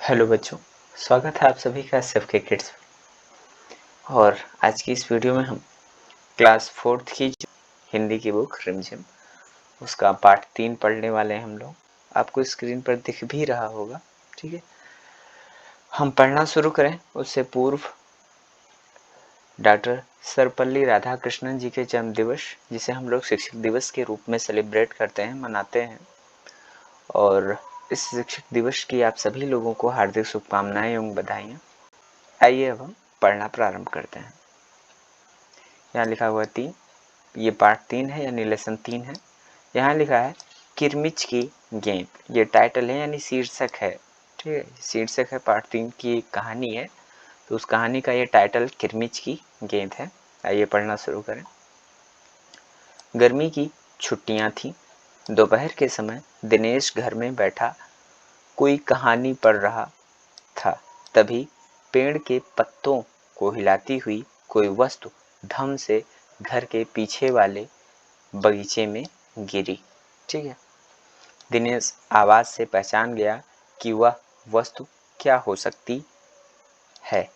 Hello बच्चों, स्वागत है आप सभी का एसएफ के किड्स। और आज की इस वीडियो में हम क्लास 4th की जो हिंदी की बुक रिमझिम उसका पार्ट 3 पढ़ने वाले हैं हम लोग। आपको स्क्रीन पर दिख भी रहा होगा, ठीक है। हम पढ़ना शुरू करें उससे पूर्व डॉक्टर सर्वपल्ली राधाकृष्णन जी के जन्म दिवस, जिसे हम लोग शिक्षक दिवस के रूप में सेलिब्रेट करते हैं, मनाते हैं, और इस शिक्षक दिवस की आप सभी लोगों को हार्दिक शुभकामनाएं एवं बधाइयाँ। आइए अब हम पढ़ना प्रारंभ करते हैं। यहाँ लिखा हुआ 3, ये पार्ट 3 है यानी लेसन 3 है। यहाँ लिखा है किरमिच की गेंद, ये टाइटल है यानी शीर्षक है, ठीक है। शीर्षक है, पार्ट 3 की एक कहानी है, तो उस कहानी का ये टाइटल किरमिच की गेंद है। आइए पढ़ना शुरू करें। गर्मी की छुट्टियां थी। दोपहर के समय दिनेश घर में बैठा कोई कहानी पढ़ रहा था। तभी पेड़ के पत्तों को हिलाती हुई कोई वस्तु धम से घर के पीछे वाले बगीचे में गिरी, ठीक है। दिनेश आवाज से पहचान गया कि वह वस्तु क्या हो सकती है।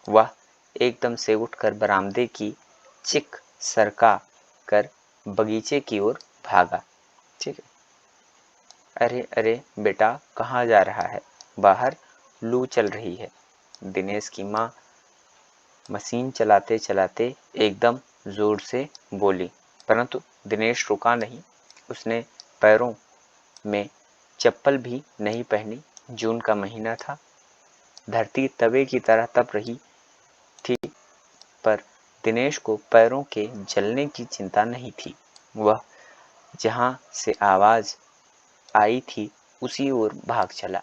वह एकदम से उठकर बरामदे की चिक सरका कर बगीचे की ओर भागा, ठीक है। अरे अरे बेटा, कहाँ जा रहा है? बाहर लू चल रही है। दिनेश की माँ मशीन चलाते चलाते एकदम जोर से बोली, परंतु दिनेश रुका नहीं। उसने पैरों में चप्पल भी नहीं पहनी। जून का महीना था। धरती तवे की तरह तप रही थी, पर दिनेश को पैरों के जलने की चिंता नहीं थी। वह जहां से आवाज आई थी उसी ओर भाग चला।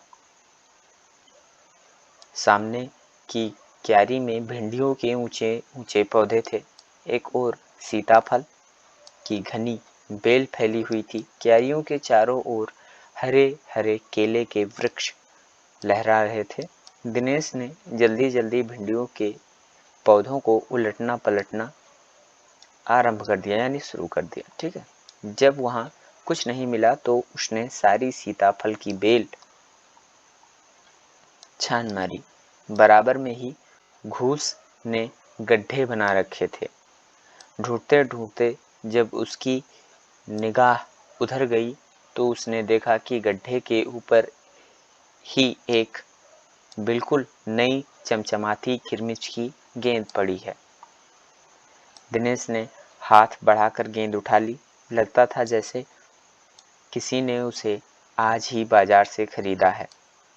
सामने की क्यारी में भिंडियों के ऊंचे ऊंचे पौधे थे। एक ओर सीताफल की घनी बेल फैली हुई थी। क्यारियों के चारों ओर हरे हरे केले के वृक्ष लहरा रहे थे। दिनेश ने जल्दी जल्दी भिंडियों के पौधों को उलटना पलटना आरंभ कर दिया, यानी शुरू कर दिया, ठीक है। जब वहां कुछ नहीं मिला तो उसने सारी सीताफल की बेल छान मारी। बराबर में ही घूस ने गड्ढे बना रखे थे। ढूंढते ढूंढते जब उसकी निगाह उधर गई तो उसने देखा कि गड्ढे के ऊपर ही एक बिल्कुल नई चमचमाती किरमिच की गेंद पड़ी है। दिनेश ने हाथ बढ़ाकर गेंद उठा ली। लगता था जैसे किसी ने उसे आज ही बाजार से खरीदा है।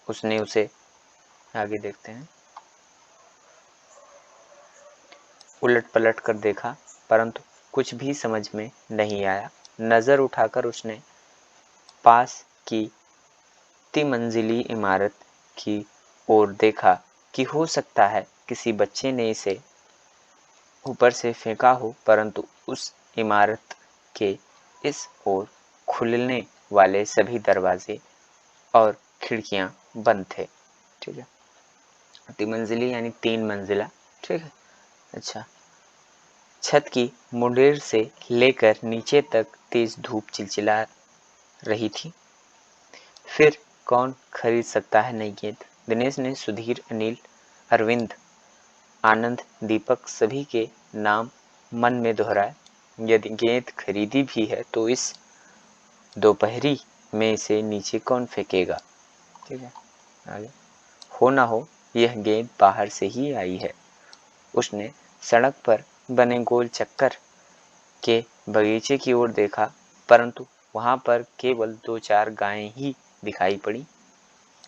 उसने उसे, आगे देखते हैं, उलट पलट कर देखा, परंतु कुछ भी समझ में नहीं आया। नजर उठाकर उसने पास की तिमंजिली इमारत की ओर देखा कि हो सकता है किसी बच्चे ने इसे ऊपर से फेंका हो, परंतु उस इमारत के इस ओर खुलने वाले सभी दरवाजे और खिड़कियां बंद थे, ठीक है। तिमंजिली यानी 3 मंजिला, ठीक है। अच्छा, छत की मुंडेर से लेकर नीचे तक तेज धूप चिलचिला रही थी। फिर कौन खरीद सकता है नई गेंद? दिनेश ने सुधीर, अनिल, अरविंद, आनंद, दीपक सभी के नाम मन में दोहराए। यदि गेंद खरीदी भी है तो इस दोपहरी में इसे नीचे कौन फेंकेगा, ठीक है। आगे, हो ना हो यह गेंद बाहर से ही आई है। उसने सड़क पर बने गोल चक्कर के बगीचे की ओर देखा, परंतु वहां पर केवल 2-4 गायें ही दिखाई पड़ी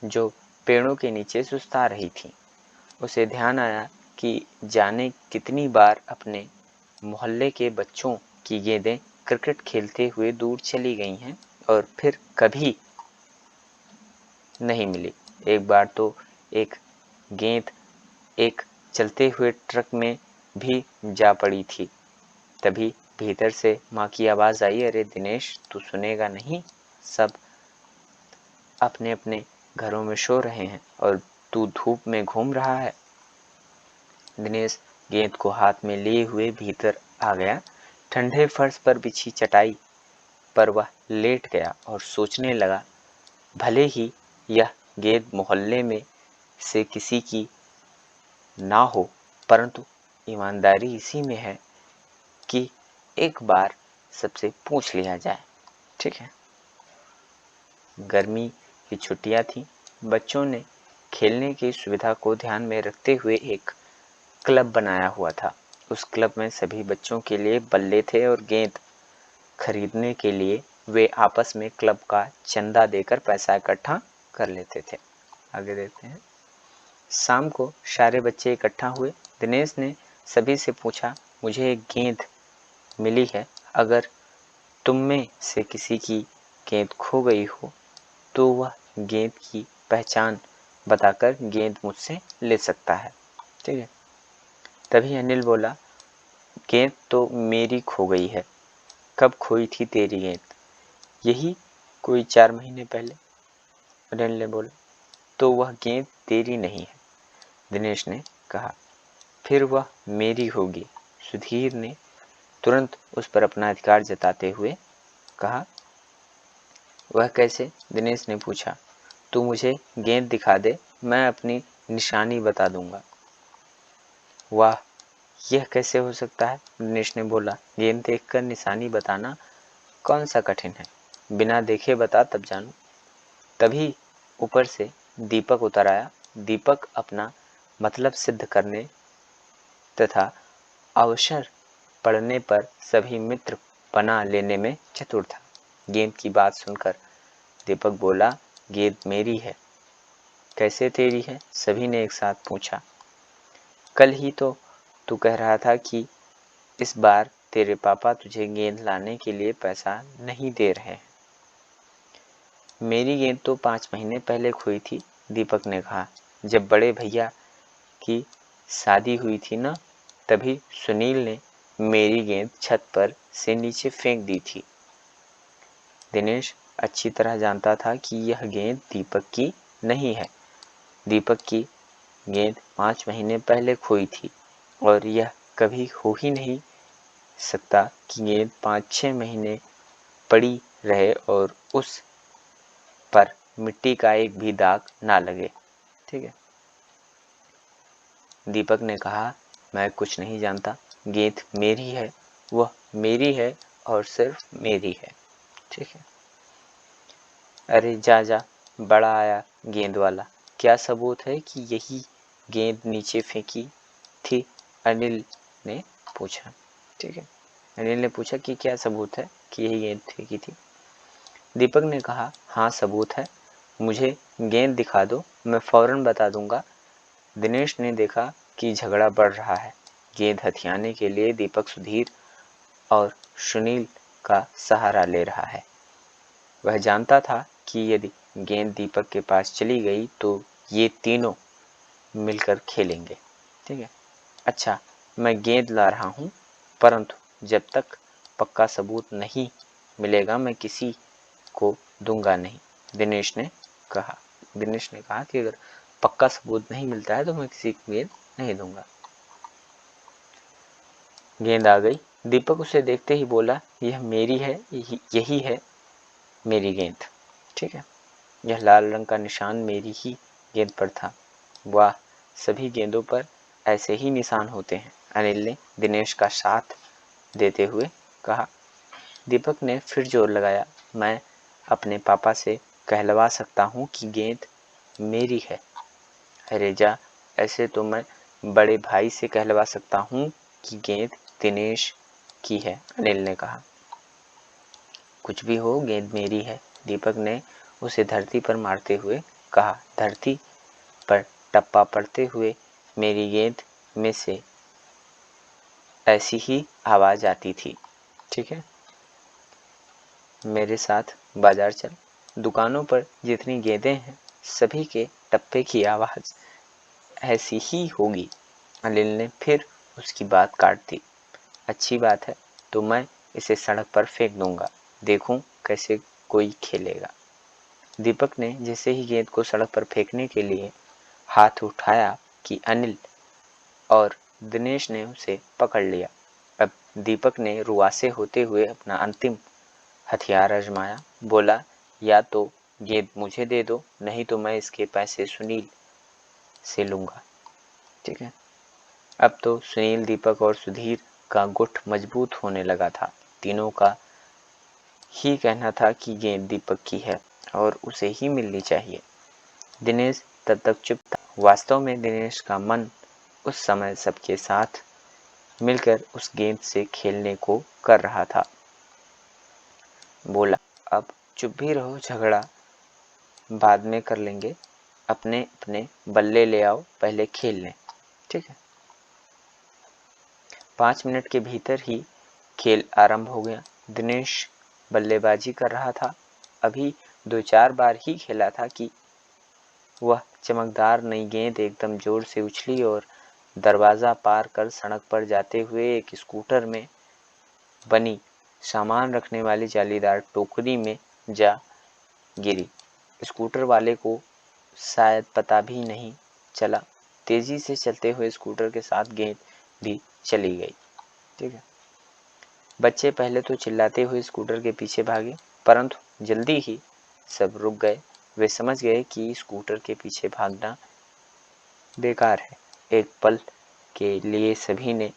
जो पेड़ों के नीचे सुस्ता रही थीं। उसे ध्यान आया कि जाने कितनी बार अपने मोहल्ले के बच्चों की गेंदें क्रिकेट खेलते हुए दूर चली गई हैं और फिर कभी नहीं मिली। एक बार तो एक गेंद एक चलते हुए ट्रक में भी जा पड़ी थी। तभी भीतर से माँ की आवाज आई, अरे दिनेश, तू सुनेगा नहीं? सब अपने अपने घरों में सो रहे हैं और तू धूप में घूम रहा है। दिनेश गेंद को हाथ में लिए हुए भीतर आ गया। ठंडे फर्श पर बिछी चटाई पर वह लेट गया और सोचने लगा, भले ही यह गेंद मोहल्ले में से किसी की ना हो, परंतु ईमानदारी इसी में है कि एक बार सबसे पूछ लिया जाए। ठीक है। गर्मी की छुट्टियां थी। बच्चों ने खेलने की सुविधा को ध्यान में रखते हुए एक क्लब बनाया हुआ था। उस क्लब में सभी बच्चों के लिए बल्ले थे और गेंद खरीदने के लिए वे आपस में क्लब का चंदा देकर पैसा इकट्ठा कर लेते थे। आगे देखते हैं। शाम को सारे बच्चे इकट्ठा हुए। दिनेश ने सभी से पूछा, मुझे एक गेंद मिली है, अगर तुम में से किसी की गेंद खो गई हो तो वह गेंद की पहचान बताकर गेंद मुझसे ले सकता है। ठीक है। तभी अनिल बोला, गेंद तो मेरी खो गई है। कब खोई थी तेरी गेंद? यही कोई 4 महीने पहले, अनिल ने बोला। तो वह गेंद तेरी नहीं है, दिनेश ने कहा। फिर वह मेरी होगी, सुधीर ने तुरंत उस पर अपना अधिकार जताते हुए कहा। वह कैसे? दिनेश ने पूछा। तू मुझे गेंद दिखा दे, मैं अपनी निशानी बता दूंगा। वाह, यह कैसे हो सकता है? दिनेश ने बोला। गेंद देखकर निशानी बताना कौन सा कठिन है? बिना देखे बता तब जानू। तभी ऊपर से दीपक उतर आया। दीपक अपना मतलब सिद्ध करने तथा अवसर पड़ने पर सभी मित्र बना लेने में चतुर था। गेंद की बात सुनकर दीपक बोला, गेंद मेरी है। कैसे तेरी है? सभी ने एक साथ पूछा। कल ही तो तू कह रहा था कि इस बार तेरे पापा तुझे गेंद लाने के लिए पैसा नहीं दे रहे हैं। मेरी गेंद तो 5 महीने पहले खोई थी, दीपक ने कहा। जब बड़े भैया की शादी हुई थी ना, तभी सुनील ने मेरी गेंद छत पर से नीचे फेंक दी थी। दिनेश अच्छी तरह जानता था कि यह गेंद दीपक की नहीं है। दीपक की गेंद 5 महीने पहले खोई थी और यह कभी हो ही नहीं सकता कि गेंद 5-6 महीने पड़ी रहे और उस पर मिट्टी का एक भी दाग ना लगे। ठीक है। दीपक ने कहा, मैं कुछ नहीं जानता, गेंद मेरी है, वह मेरी है और सिर्फ मेरी है। ठीक है। अरे जा जा, बड़ा आया गेंद वाला, क्या सबूत है कि यही गेंद नीचे फेंकी थी? अनिल ने पूछा। ठीक है। अनिल ने पूछा कि क्या सबूत है कि यही गेंद फेंकी थी? दीपक ने कहा, हाँ सबूत है, मुझे गेंद दिखा दो, मैं फौरन बता दूंगा। दिनेश ने देखा कि झगड़ा बढ़ रहा है। गेंद हथियाने के लिए दीपक सुधीर और सुनील का सहारा ले रहा है। वह जानता था कि यदि गेंद दीपक के पास चली गई तो ये तीनों मिलकर खेलेंगे। ठीक है। अच्छा, मैं गेंद ला रहा हूँ, परंतु जब तक पक्का सबूत नहीं मिलेगा मैं किसी को दूंगा नहीं, दिनेश ने कहा। दिनेश ने कहा कि अगर पक्का सबूत नहीं मिलता है तो मैं किसी को गेंद नहीं दूंगा। गेंद आ गई। दीपक उसे देखते ही बोला, यह मेरी है, यही है मेरी गेंद। ठीक है। यह लाल रंग का निशान मेरी ही गेंद पर था। वाह, सभी गेंदों पर ऐसे ही निशान होते हैं, अनिल ने दिनेश का साथ देते हुए कहा। दीपक ने फिर जोर लगाया, मैं अपने पापा से कहलवा सकता हूँ कि गेंद मेरी है। अरे जा, ऐसे तो मैं बड़े भाई से कहलवा सकता हूँ कि गेंद दिनेश की है, अनिल ने कहा। कुछ भी हो, गेंद मेरी है, दीपक ने उसे धरती पर मारते हुए कहा। धरती पर टप्पा पड़ते हुए मेरी गेंद में से ऐसी ही आवाज आती थी। ठीक है। मेरे साथ बाजार चल, दुकानों पर जितनी गेंदें हैं सभी के टप्पे की आवाज ऐसी ही होगी। अनिल ने फिर उसकी बात काट दी। अच्छी बात है, तो मैं इसे सड़क पर फेंक दूंगा, देखूं कैसे कोई खेलेगा। दीपक ने जैसे ही गेंद को सड़क पर फेंकने के लिए हाथ उठाया कि अनिल और दिनेश ने उसे पकड़ लिया। अब दीपक ने रुआसे होते हुए अपना अंतिम हथियार आजमाया। बोला, या तो गेंद मुझे दे दो, नहीं तो मैं इसके पैसे सुनील से लूँगा। ठीक है, अब तो सुनील, दीपक और सुधीर का गुट मजबूत होने लगा था। तीनों का ही कहना था कि गेंद दीपक की है और उसे ही मिलनी चाहिए। दिनेश तब तक चुप था। वास्तव में दिनेश का मन उस समय सबके साथ मिलकर उस गेंद से खेलने को कर रहा था। बोला, अब चुप भी रहो, झगड़ा बाद में कर लेंगे, अपने अपने बल्ले ले आओ, पहले खेल लें। ठीक है। 5 मिनट के भीतर ही खेल आरंभ हो गया। दिनेश बल्लेबाजी कर रहा था। अभी 2-4 बार ही खेला था कि वह चमकदार नई गेंद एकदम जोर से उछली और दरवाज़ा पार कर सड़क पर जाते हुए एक स्कूटर में बनी सामान रखने वाली जालीदार टोकरी में जा गिरी। स्कूटर वाले को शायद पता भी नहीं चला। तेजी से चलते हुए स्कूटर के साथ गेंद भी चली गई। ठीक है। बच्चे पहले तो चिल्लाते हुए स्कूटर के पीछे भागे, परंतु जल्दी ही सब रुक गए। वे समझ गए कि स्कूटर के पीछे भागना बेकार है। एक पल के लिए सभी ने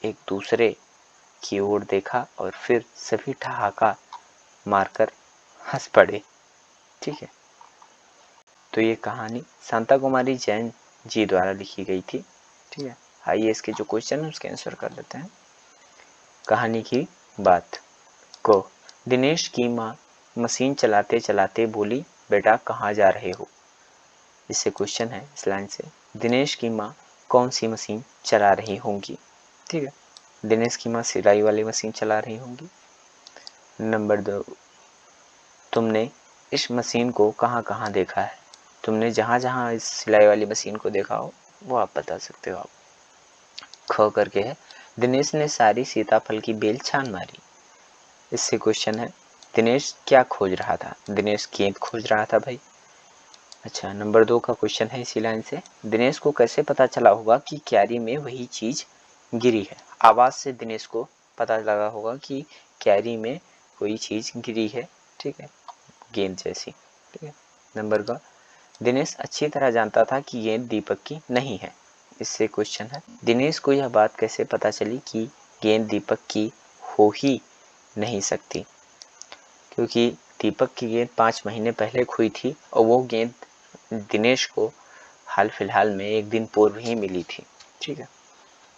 एक दूसरे की ओर देखा और फिर सभी ठहाका मारकर हंस पड़े। ठीक है। तो ये कहानी शांता कुमारी जैन जी द्वारा लिखी गई थी। ठीक है। आइए इसके जो क्वेश्चन है उसके आंसर कर लेते हैं। कहानी की बात को दिनेश की माँ मशीन चलाते चलाते बोली, बेटा कहाँ जा रहे हो। इससे क्वेश्चन है इस लाइन से, दिनेश की माँ कौन सी मशीन चला रही होंगी। ठीक है। दिनेश की माँ सिलाई वाली मशीन चला रही होंगी। नंबर 2, तुमने इस मशीन को कहाँ कहाँ देखा है। तुमने जहाँ जहाँ इस सिलाई वाली मशीन को देखा हो वो आप बता सकते हो। आप ख करके है, दिनेश ने सारी सीताफल की बेल छान मारी। इससे क्वेश्चन है, दिनेश क्या खोज रहा था। दिनेश गेंद खोज रहा था भाई। अच्छा, नंबर 2 का क्वेश्चन है इसी लाइन से, दिनेश को कैसे पता चला होगा कि क्यारी में वही चीज गिरी है। आवाज से दिनेश को पता लगा होगा कि क्यारी में कोई चीज गिरी है। ठीक है, गेंद जैसी। ठीक है। नंबर का, दिनेश अच्छी तरह जानता था कि गेंद दीपक की नहीं है। इससे क्वेश्चन है, दिनेश को यह बात कैसे पता चली कि गेंद दीपक की हो ही नहीं सकती, क्योंकि दीपक की गेंद 5 महीने पहले खोई थी और वो गेंद दिनेश को हाल फिलहाल में एक दिन पूर्व ही मिली थी। ठीक है।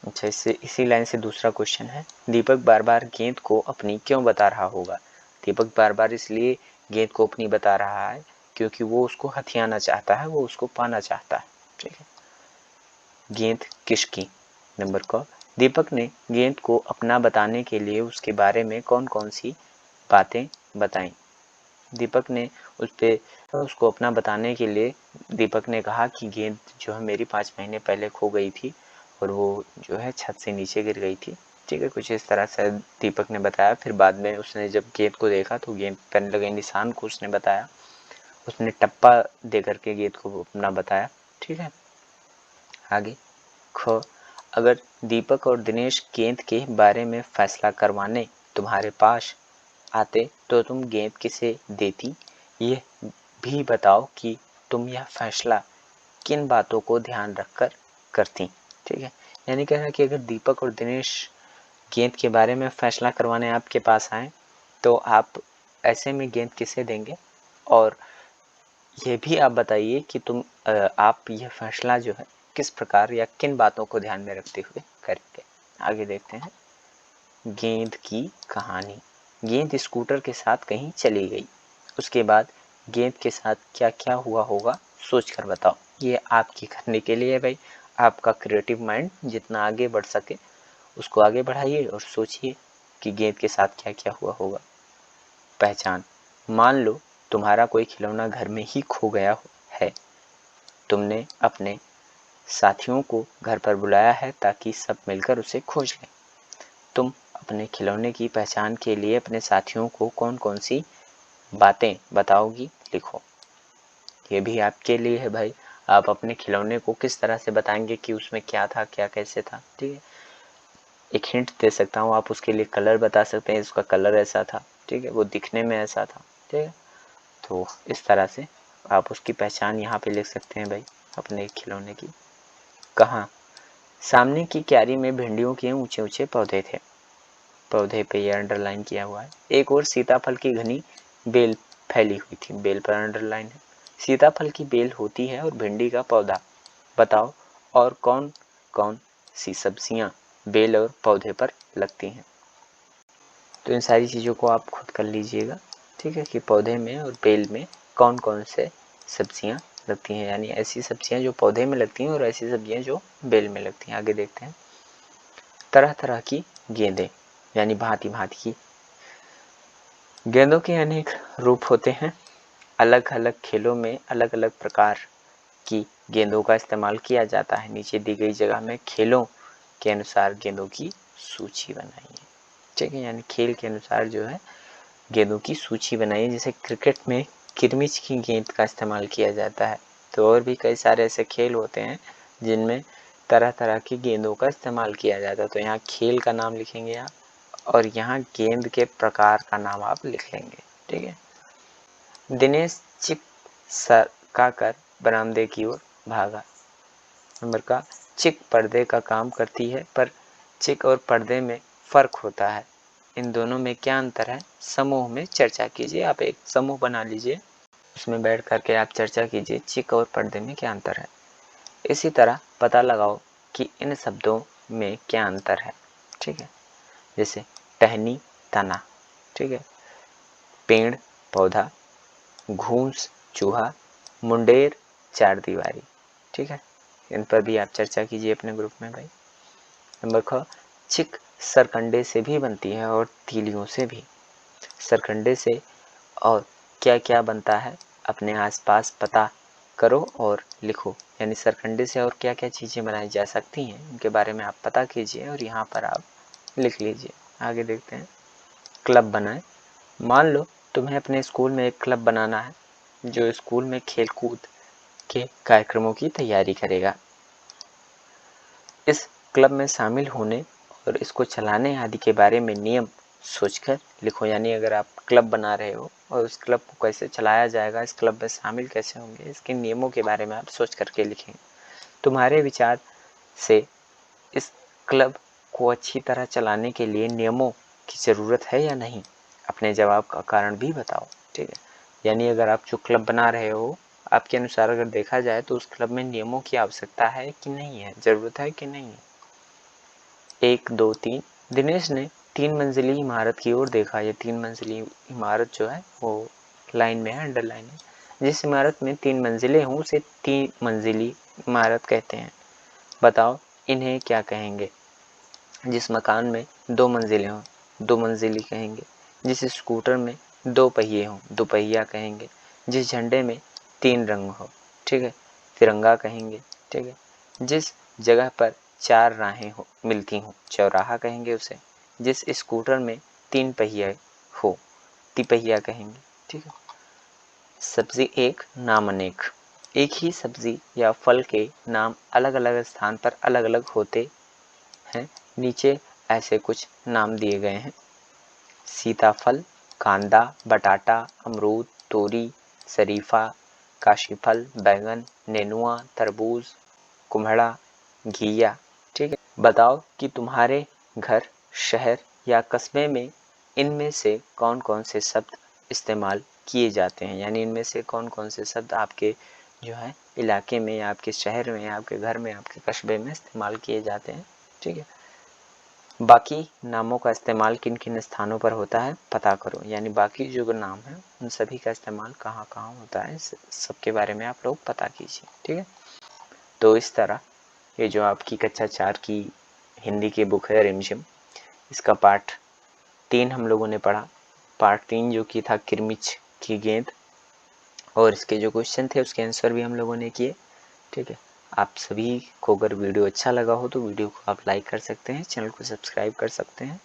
अच्छा, इससे इसी लाइन से दूसरा क्वेश्चन है, दीपक बार बार गेंद को अपनी क्यों बता रहा होगा। दीपक बार बार इसलिए गेंद को अपनी बता रहा है क्योंकि वो उसको हथियाना चाहता है, वो उसको पाना चाहता है। ठीक है। गेंद किसकी। नंबर क, दीपक ने गेंद को अपना बताने के लिए उसके बारे में कौन कौन सी बातें बताई। दीपक ने उसको अपना बताने के लिए दीपक ने कहा कि गेंद जो है मेरी 5 महीने पहले खो गई थी और वो जो है छत से नीचे गिर गई थी। ठीक है, कुछ इस तरह से दीपक ने बताया। फिर बाद में उसने जब गेंद को देखा तो गेंद पर लगे निशान को उसने बताया, उसने टप्पा दे करके गेंद को अपना बताया। ठीक है। आगे ख, अगर दीपक और दिनेश गेंद के बारे में फैसला करवाने तुम्हारे पास आते तो तुम गेंद किसे देती। ये भी बताओ कि तुम यह फैसला किन बातों को ध्यान रखकर करती। ठीक है। यानी कह रहा है कि अगर दीपक और दिनेश गेंद के बारे में फैसला करवाने आपके पास आए तो आप ऐसे में गेंद किसे देंगे, और ये भी आप बताइए कि आप यह फैसला जो है किस प्रकार या किन बातों को ध्यान में रखते हुए करेंगे। आगे देखते हैं। गेंद की कहानी। गेंद स्कूटर के साथ कहीं चली गई। उसके बाद गेंद के साथ क्या क्या हुआ होगा सोच कर बताओ। ये आपकी करने के लिए है भाई। आपका क्रिएटिव माइंड जितना आगे बढ़ सके उसको आगे बढ़ाइए और सोचिए कि गेंद के साथ क्या क्या हुआ होगा। पहचान। मान लो तुम्हारा कोई खिलौना घर में ही खो गया है। तुमने अपने साथियों को घर पर बुलाया है ताकि सब मिलकर उसे खोज लें। तुम अपने खिलौने की पहचान के लिए अपने साथियों को कौन कौन सी बातें बताओगी, लिखो। ये भी आपके लिए है भाई। आप अपने खिलौने को किस तरह से बताएंगे कि उसमें क्या था, क्या कैसे था। ठीक है। एक हिंट दे सकता हूँ, आप उसके लिए कलर बता सकते हैं, इसका कलर ऐसा था। ठीक है, वो दिखने में ऐसा था। ठीक है, तो इस तरह से आप उसकी पहचान यहाँ पे लिख सकते हैं भाई अपने खिलौने की। कहाँ? सामने की क्यारी में भिंडियों के ऊंचे ऊंचे पौधे थे। पौधे पे ये अंडरलाइन किया हुआ है। एक और सीताफल की घनी बेल फैली हुई थी। बेल पर अंडरलाइन है। सीताफल की बेल होती है और भिंडी का पौधा। बताओ और कौन कौन सी सब्जियां बेल और पौधे पर लगती हैं। तो इन सारी चीज़ों को आप खुद कर लीजिएगा, ठीक है, कि पौधे में और बेल में कौन कौन से सब्जियां लगती हैं, यानी ऐसी सब्जियां जो पौधे में लगती हैं और ऐसी सब्जियां जो बेल में लगती हैं। आगे देखते हैं। तरह तरह की गेंदें, यानी भांति भांति की गेंदों के अनेक रूप होते हैं। अलग अलग खेलों में अलग अलग प्रकार की गेंदों का इस्तेमाल किया जाता है। नीचे दी गई जगह में खेलों के अनुसार गेंदों की सूची बनाइए, ठीक है, यानी खेल के अनुसार जो है गेंदों की सूची बनाइए। जैसे क्रिकेट में किरमिच की गेंद का इस्तेमाल किया जाता है, तो और भी कई सारे ऐसे खेल होते हैं जिनमें तरह तरह की गेंदों का इस्तेमाल किया जाता है। तो यहाँ खेल का नाम लिखेंगे आप, और यहाँ गेंद के प्रकार का नाम आप लिख लेंगे, ठीक है। दिनेश चिक सरका कर बरामदे की ओर भागा। नंबर का, चिक पर्दे का काम करती है, पर चिक और पर्दे में फर्क होता है। इन दोनों में क्या अंतर है? समूह में चर्चा कीजिए। आप एक समूह बना लीजिए, उसमें बैठ करके आप चर्चा कीजिए चिक और पर्दे में क्या अंतर है। इसी तरह पता लगाओ कि इन शब्दों में क्या अंतर है, ठीक है। जैसे टहनी तना, ठीक है, पेड़ पौधा, घूस चूहा, मुंडेर चार दीवारी, ठीक है। इन पर भी आप चर्चा कीजिए अपने ग्रुप में भाई। नंबर ख, चिक सरकंडे से भी बनती है और तीलियों से भी। सरकंडे से और क्या क्या बनता है अपने आसपास पता करो और लिखो, यानी सरकंडे से और क्या क्या चीज़ें बनाई जा सकती हैं उनके बारे में आप पता कीजिए और यहाँ पर आप लिख लीजिए। आगे देखते हैं। क्लब बनाएं। मान लो तुम्हें अपने स्कूल में एक क्लब बनाना है जो स्कूल में खेलकूद के कार्यक्रमों की तैयारी करेगा। इस क्लब में शामिल होने और इसको चलाने आदि के बारे में नियम सोचकर लिखो, यानी अगर आप क्लब बना रहे हो और उस क्लब को कैसे चलाया जाएगा, इस क्लब में शामिल कैसे होंगे, इसके नियमों के बारे में आप सोच करके लिखेंगे। तुम्हारे विचार से इस क्लब को अच्छी तरह चलाने के लिए नियमों की ज़रूरत है या नहीं? अपने जवाब का कारण भी बताओ, ठीक है। यानी अगर आप जो क्लब बना रहे हो, आपके अनुसार अगर देखा जाए तो उस क्लब में नियमों की आवश्यकता है कि नहीं है, ज़रूरत है कि नहीं है। 1 2 3। दिनेश ने 3 मंजिली इमारत की ओर देखा। ये 3 मंजिली इमारत जो है वो लाइन में है, अंडरलाइन है। जिस इमारत में 3 मंजिलें हों उसे 3 मंजिली इमारत कहते हैं। बताओ इन्हें क्या कहेंगे? जिस मकान में 2 मंजिलें हों 2 मंजिली कहेंगे। जिस स्कूटर में 2 पहिए हों 2 पहिया कहेंगे। जिस झंडे में 3 रंग हो, ठीक है, तिरंगा कहेंगे, ठीक है। जिस जगह पर 4 राहें हो मिलती हों चौराहा कहेंगे उसे। जिस स्कूटर में 3 पहिए हो तिपहिया कहेंगे, ठीक है। सब्जी एक नाम अनेक। एक ही सब्जी या फल के नाम अलग अलग स्थान पर अलग अलग होते हैं। नीचे ऐसे कुछ नाम दिए गए हैं। सीताफल, कांदा, बटाटा, अमरूद, तोरी, शरीफा, काशीफल, बैंगन, नेनुआ, तरबूज, कुम्हड़ा, घिया, ठीक है। बताओ कि तुम्हारे घर, शहर या कस्बे में इनमें से कौन कौन से शब्द इस्तेमाल किए जाते हैं, यानी इनमें से कौन कौन से शब्द आपके जो है इलाके में या आपके शहर में या आपके घर में आपके कस्बे में इस्तेमाल किए जाते हैं, ठीक है। बाकी नामों का इस्तेमाल किन किन स्थानों पर होता है पता करो, यानी बाकी जो नाम है उन सभी का इस्तेमाल कहाँ कहाँ होता है सबके बारे में आप लोग पता कीजिए, ठीक है। तो इस तरह ये जो आपकी कक्षा 4 की हिंदी की बुक है रिमझिम, इसका पार्ट 3 हम लोगों ने पढ़ा। पार्ट 3 जो कि था किरमिच की गेंद, और इसके जो क्वेश्चन थे उसके आंसर भी हम लोगों ने किए, ठीक है। आप सभी को अगर वीडियो अच्छा लगा हो तो वीडियो को आप लाइक कर सकते हैं, चैनल को सब्सक्राइब कर सकते हैं।